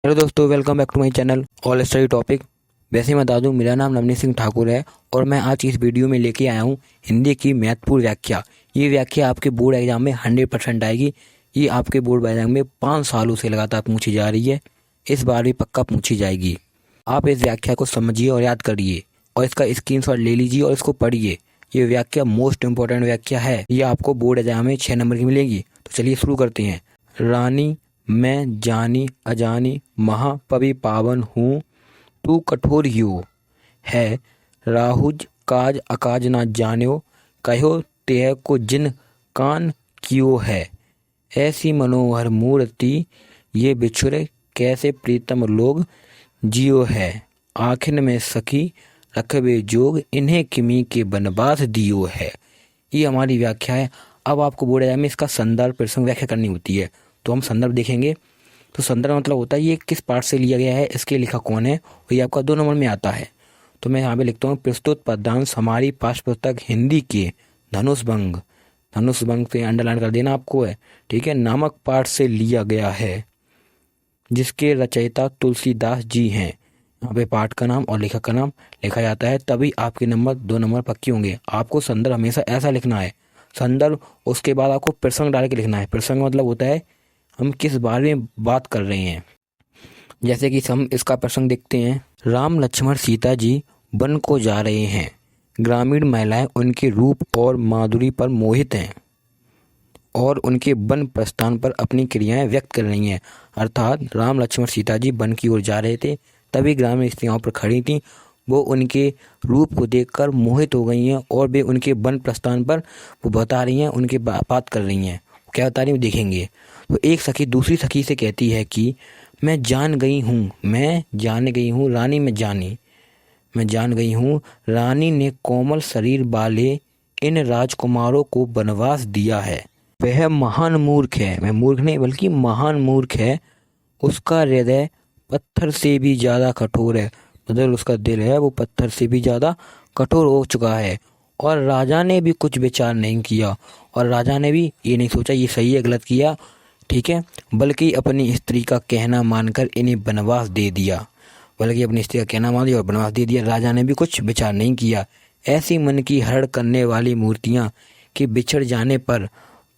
Hello दोस्तों, welcome back to my channel all study topic. वैसे मैं बता दूं, मेरा नाम नवनीत सिंह ठाकुर है और मैं आज इस वीडियो में लेके आया हूं हिंदी की महत्वपूर्ण व्याख्या। ये व्याख्या आपके बोर्ड एग्जाम में 100% आएगी। ये आपके बोर्ड एग्जाम में 5 सालों से लगातार पूछी जा रही है, इस बार भी पक्का पूछी जाएगी। आप इस व्याख्या को समझिए और याद करिए और इसका स्क्रीनशॉट ले लीजिए और इसको पढ़िए। ये व्याख्या मोस्ट इंपॉर्टेंट व्याख्या है। ये आपको बोर्ड एग्जाम में 6 नंबर की मिलेगी। तो चलिए शुरू करते हैं। रानी मैं जानी अजानी महापवि पावन हूँ, तू कठोर ह्यो है राहुज काज अकाज ना जान्यो, कहो तेह को जिन कान कियो है। ऐसी मनोहर मूर्ति ये बिछुरे कैसे प्रीतम लोग जियो है। आखिर में सखी रखबे जोग इन्हें किमी के बनवास दियो है। ये हमारी व्याख्या है। अब आपको बोर्ड एग्जाम में इसका संदर्भ प्रसंग व्याख्या करनी होती है, तो हम संदर्भ देखेंगे। तो संदर्भ मतलब होता है ये किस पाठ से लिया गया है, इसके लिखा कौन है, और ये आपका 2 नंबर में आता है। तो मैं यहाँ पे लिखता हूँ, प्रस्तुत पद्यांश हमारी पाठ्य पुस्तक हिंदी के धनुष भंग पे अंडरलाइन कर देना आपको है, ठीक है, नामक पाठ से लिया गया है, जिसके रचयिता तुलसीदास जी हैं। यहाँ पे पाठ का नाम और लेखक का नाम लिखा जाता है, तभी आपके नंबर 2 नंबर पक्के होंगे। आपको संदर्भ हमेशा ऐसा लिखना है, संदर्भ उसके बाद आपको प्रसंग डाल के लिखना है। प्रसंग मतलब होता है हम किस बारे में बात कर रहे हैं। जैसे कि हम इसका प्रसंग देखते हैं। राम लक्ष्मण सीता जी वन को जा रहे हैं। ग्रामीण महिलाएं उनके रूप और माधुरी पर मोहित हैं और उनके वन प्रस्थान पर अपनी क्रियाएं व्यक्त कर रही हैं। अर्थात राम लक्ष्मण सीता जी वन की ओर जा रहे थे, तभी ग्रामीण स्त्रियों पर खड़ी थीं। वो उनके रूप को देखकर मोहित हो गई हैं और वे उनके वन प्रस्थान पर वो बता रही हैं, उनके बात कर रही हैं। क्या बता रही हैं देखेंगे। तो एक सखी दूसरी सखी से कहती है कि मैं जान गई हूँ रानी मैं जान गई हूँ रानी ने कोमल शरीर वाले इन राजकुमारों को वनवास दिया है। वह महान मूर्ख है, मैं मूर्ख नहीं बल्कि महान मूर्ख है। उसका हृदय पत्थर से भी ज़्यादा कठोर है, मतलब उसका दिल है वो पत्थर से भी ज़्यादा कठोर हो चुका है। और राजा ने भी कुछ विचार नहीं किया, और राजा ने भी ये नहीं सोचा ये सही है गलत किया, ठीक है, बल्कि अपनी स्त्री का कहना मानकर इन्हें वनवास दे दिया। और वनवास दे दिया। राजा ने भी कुछ विचार नहीं किया। ऐसी मन की हरण करने वाली मूर्तियाँ के बिछड़ जाने पर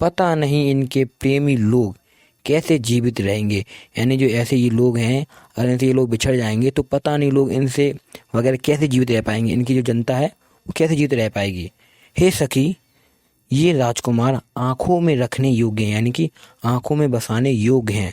पता नहीं इनके प्रेमी लोग कैसे जीवित रहेंगे। यानी जो ऐसे ये लोग हैं, अगर इनसे ये लोग बिछड़ जाएंगे तो पता नहीं लोग इनसे वगैरह कैसे जीवित रह पाएंगे, इनकी जो जनता है वो कैसे जीवित रह पाएगी। हे सखी, ये राजकुमार आंखों में रखने योग्य हैं, यानी कि आंखों में बसाने योग्य हैं,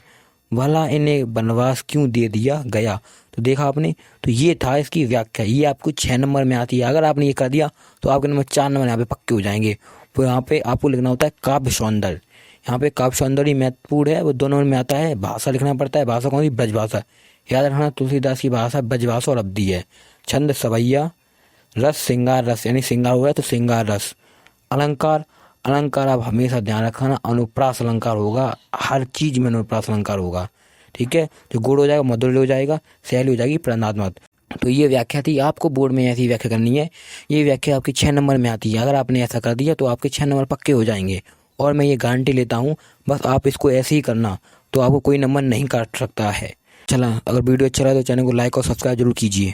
भला इन्हें वनवास क्यों दे दिया गया। तो देखा आपने, तो ये था इसकी व्याख्या। ये आपको 6 नंबर में आती है। अगर आपने ये कर दिया तो आपके नंबर 4 नंबर यहाँ पे पक्के हो जाएंगे। तो यहाँ पे आपको लिखना होता है काव्य सौंदर्य। यहाँ पे काव्य सौंदर्य महत्वपूर्ण है, वो 2 नंबर में आता है। भाषा लिखना पड़ता है। भाषा कौन सी? ब्रज भाषा। याद रखना, तुलसीदास की भाषा ब्रज भाषा और अवधी है। छंद सवैया, रस श्रृंगार रस, यानी श्रृंगार हो गया तो श्रृंगार रस। अलंकार आप हमेशा ध्यान रखना, अनुप्रास अलंकार होगा, हर चीज में अनुप्रास अलंकार होगा, ठीक है। जो गुण हो जाएगा मधुर हो जाएगा, शैली हो जाएगी प्रणात्मक। तो ये व्याख्या थी। आपको बोर्ड में ऐसी व्याख्या करनी है। ये व्याख्या आपकी 6 नंबर में आती है। अगर आपने ऐसा कर दिया तो आपके 6 नंबर पक्के हो जाएंगे, और मैं ये गारंटी लेता हूँ। बस आप इसको ऐसे ही करना, तो आपको कोई नंबर नहीं काट सकता है। चला, अगर वीडियो अच्छा लगा तो चैनल को लाइक और सब्सक्राइब जरूर कीजिए।